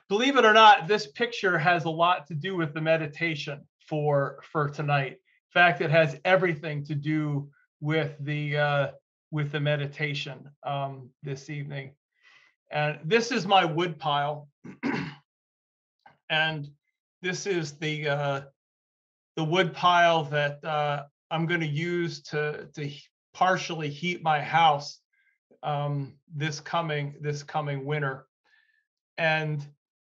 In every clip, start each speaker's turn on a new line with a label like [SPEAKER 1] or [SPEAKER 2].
[SPEAKER 1] Believe it or not, this picture has a lot to do with the meditation for tonight. In fact, it has everything to do with the meditation this evening. And this is my wood pile, and this is the wood pile that I'm going to use to partially heat my house this coming winter. And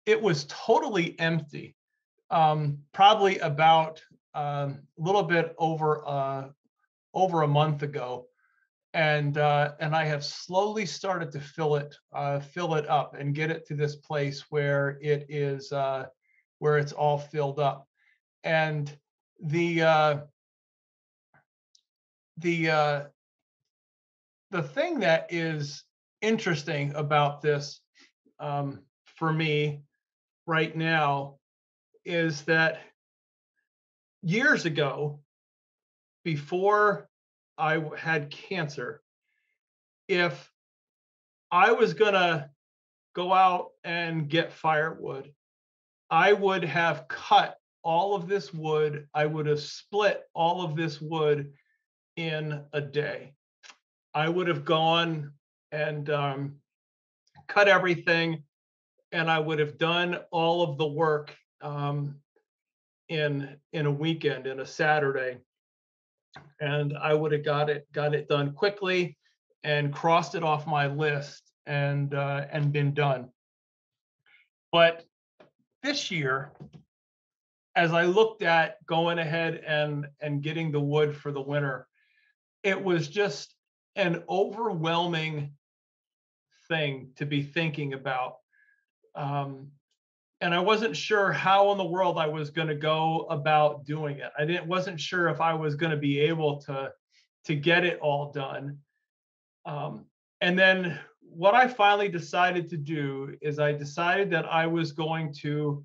[SPEAKER 1] it was totally empty, probably about a little bit over a month ago, and I have slowly started to fill it up and get it to this place where it is where it's all filled up. And the uh, the uh, the thing that is interesting about this for me right now is that years ago, before I had cancer, if I was going to go out and get firewood, I would have cut all of this wood. I would have split all of this wood in a day. I would have gone and cut everything, and I would have done all of the work in a weekend, in a Saturday, and I would have got it done quickly and crossed it off my list and been done. But this year, as I looked at going ahead and getting the wood for the winter, it was just an overwhelming thing to be thinking about. And I wasn't sure how in the world I was going to go about doing it. Wasn't sure if I was going to be able to get it all done. And then what I finally decided to do is I decided that I was going to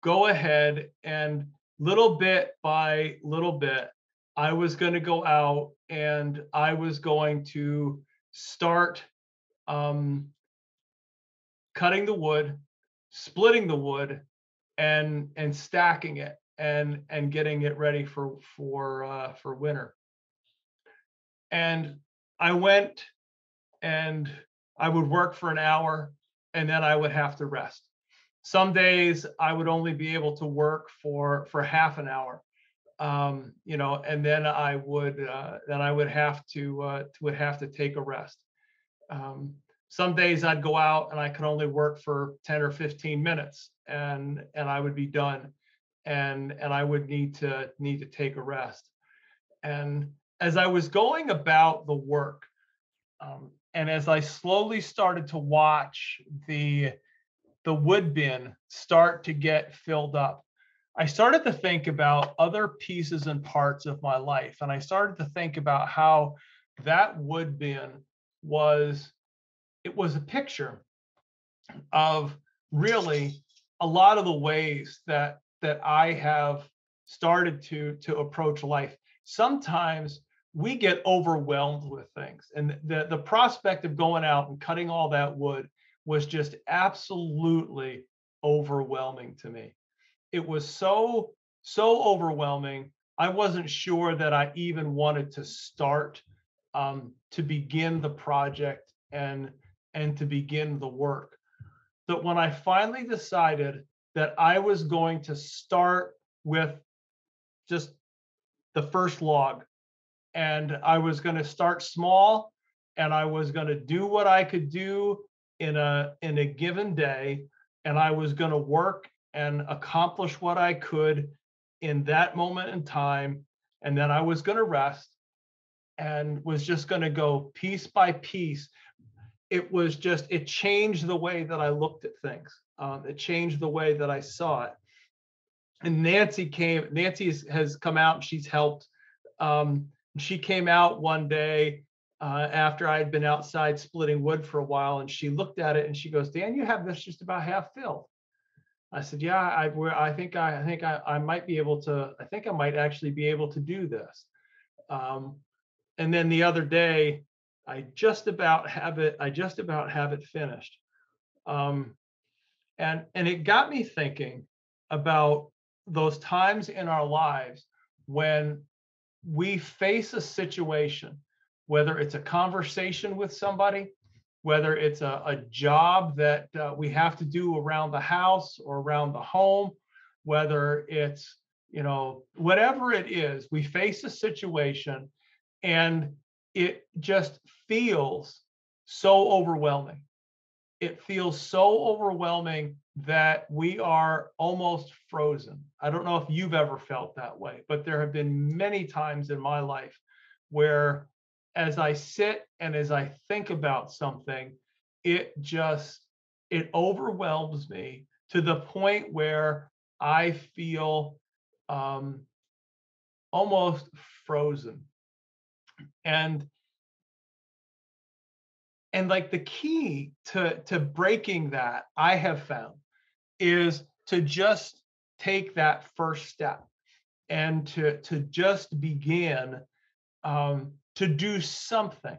[SPEAKER 1] go ahead and little bit by little bit, I was going to go out and I was going to start cutting the wood, splitting the wood, and stacking it and getting it ready for winter. And I went and I would work for an hour and then I would have to rest. Some days I would only be able to work for half an hour, and then I would have to take a rest. Some days I'd go out and I could only work for 10 or 15 minutes and I would be done, and I would need to take a rest. And as I was going about the work, and as I slowly started to watch the wood bin start to get filled up, I started to think about other pieces and parts of my life. And I started to think about how that wood bin was a picture of really a lot of the ways that I have started to approach life. Sometimes we get overwhelmed with things, and the prospect of going out and cutting all that wood was just absolutely overwhelming to me. It was so overwhelming. I wasn't sure that I even wanted to start to begin the project and to begin the work. But when I finally decided that I was going to start with just the first log, and I was going to start small, and I was going to do what I could do in a given day, and I was going to work and accomplish what I could in that moment in time, and then I was going to rest and was just going to go piece by piece. It changed the way that I looked at things. It changed the way that I saw it. And Nancy has come out and she's helped. She came out one day after I had been outside splitting wood for a while, and she looked at it and she goes, "Dan, you have this just about half filled." I said, "Yeah, I think I might be able to. I think I might actually be able to do this." And then the other day, I just about have it finished. And it got me thinking about those times in our lives when we face a situation, whether it's a conversation with somebody, whether it's a job that we have to do around the house or around the home, whether it's, whatever it is, we face a situation and it just feels so overwhelming. It feels so overwhelming that we are almost frozen. I don't know if you've ever felt that way, but there have been many times in my life where, as I sit and as I think about something, it overwhelms me to the point where I feel um, almost frozen. And like the key to breaking that, I have found, is to just take that first step and to just begin to do something,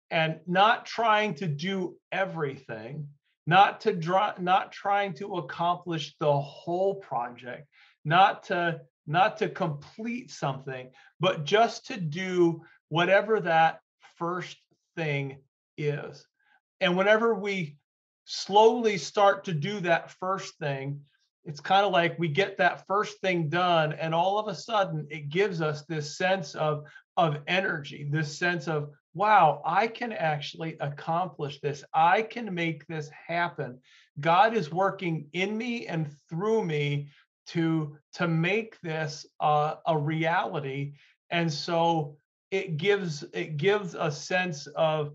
[SPEAKER 1] and not trying to do everything, not trying to accomplish the whole project, not to complete something, but just to do whatever that first thing is. And whenever we slowly start to do that first thing, it's kind of like we get that first thing done, and all of a sudden it gives us this sense of energy, this sense of, wow, I can actually accomplish this. I can make this happen. God is working in me and through me to make this a reality. And so it gives a sense of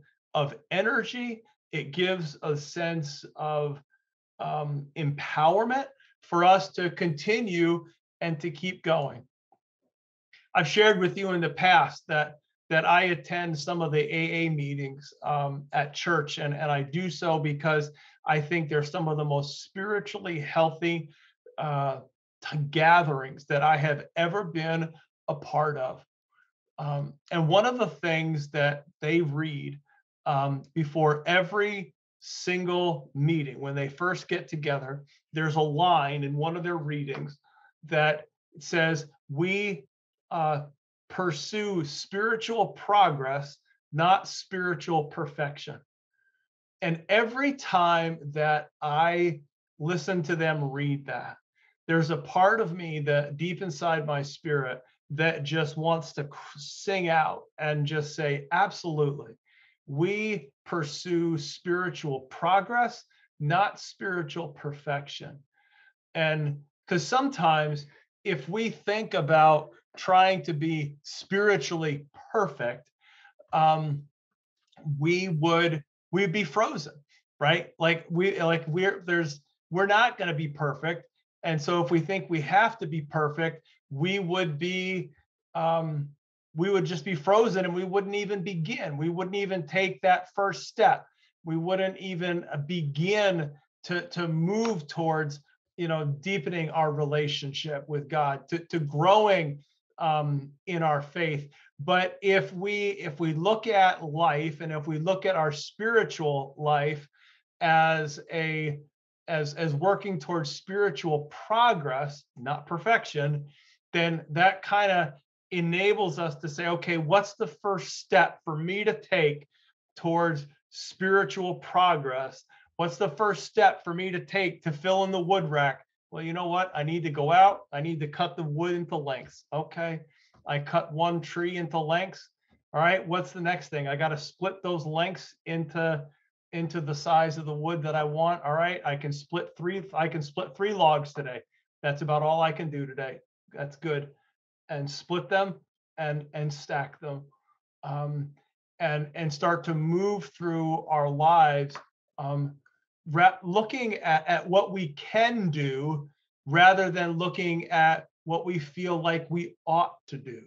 [SPEAKER 1] energy. It gives a sense of empowerment for us to continue and to keep going. I've shared with you in the past that I attend some of the AA meetings at church, and I do so because I think they're some of the most spiritually healthy uh, gatherings that I have ever been a part of. And one of the things that they read before every single meeting, when they first get together, there's a line in one of their readings that says, "We uh, pursue spiritual progress, not spiritual perfection." And every time that I listen to them read that, there's a part of me that deep inside my spirit that just wants to sing out and just say, absolutely. We pursue spiritual progress, not spiritual perfection. And because sometimes if we think about trying to be spiritually perfect, um, we would we'd be frozen, right? We're not going to be perfect. And so if we think we have to be perfect, we would be um we would just be frozen, and we wouldn't even begin. We wouldn't even take that first step. We wouldn't even begin to move towards, deepening our relationship with God, to growing in our faith. But if we look at life, and if we look at our spiritual life as as working towards spiritual progress, not perfection, then that kind of enables us to say, okay, what's the first step for me to take towards spiritual progress? What's the first step for me to take to fill in the wood rack? Well, you know what? I need to go out. I need to cut the wood into lengths. Okay. I cut one tree into lengths. All right. What's the next thing? I got to split those lengths into the size of the wood that I want. All right. I can split three logs today. That's about all I can do today. That's good. And split them and stack them. Um, and start to move through our lives, um, looking at what we can do rather than looking at what we feel like we ought to do,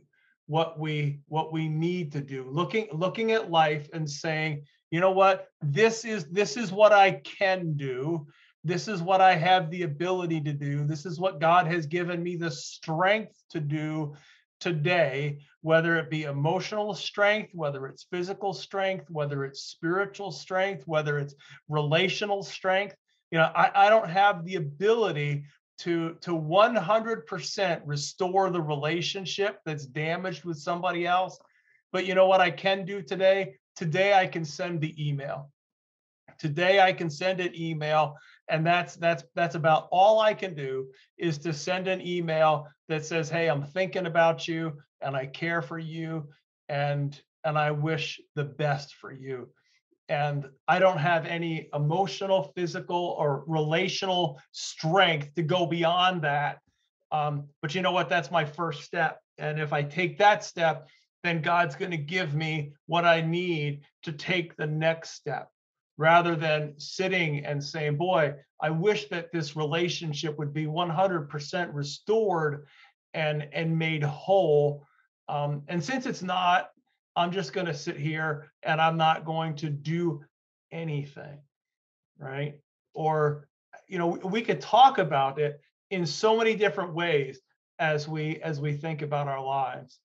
[SPEAKER 1] what we need to do. Looking at life and saying, you know what, this is what I can do. This is what I have the ability to do. This is what God has given me the strength to do today, whether it be emotional strength, whether it's physical strength, whether it's spiritual strength, whether it's relational strength. I don't have the ability to 100% restore the relationship that's damaged with somebody else. But you know what I can do today? Today I can send the email. Today I can send an email, and that's about all I can do, is to send an email that says, "Hey, I'm thinking about you and I care for you, and I wish the best for you." And I don't have any emotional, physical, or relational strength to go beyond that. But you know what? That's my first step. And if I take that step, then God's going to give me what I need to take the next step, rather than sitting and saying, boy, I wish that this relationship would be 100% restored and made whole. And since it's not, I'm just going to sit here and I'm not going to do anything, right? Or, we could talk about it in so many different ways as we think about our lives.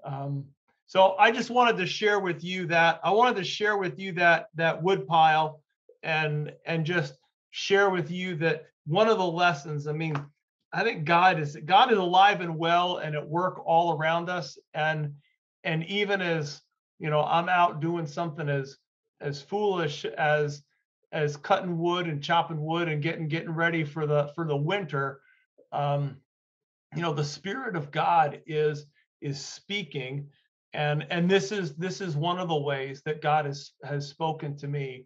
[SPEAKER 1] Um, so I just wanted to share with you that I wanted to share with you that wood pile, and just share with you that one of the lessons. I mean, I think God is alive and well and at work all around us. And even as I'm out doing something as foolish as cutting wood and chopping wood and getting ready for the winter. Um, the Spirit of God is speaking, and this is one of the ways that God has spoken to me.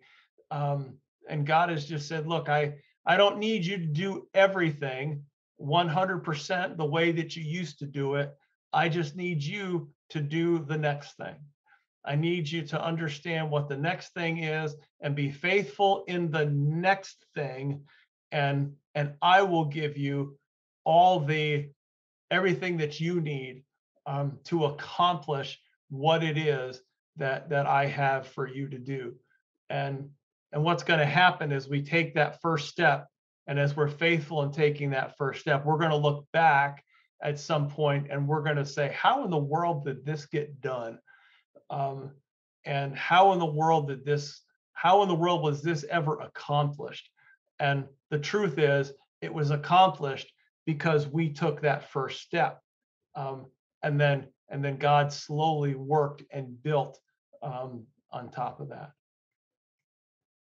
[SPEAKER 1] um, and God has just said, look, I don't need you to do everything 100% the way that you used to do it. I just need you to do the next thing. I need you to understand what the next thing is and be faithful in the next thing, and I will give you all the everything that you need, to accomplish what it is that I have for you to do. And and what's going to happen is we take that first step, and as we're faithful in taking that first step, we're going to look back at some point and we're going to say, how in the world did this get done? Um, and how in the world was this ever accomplished? And the truth is, it was accomplished because we took that first step. um, and then God slowly worked and built, on top of that.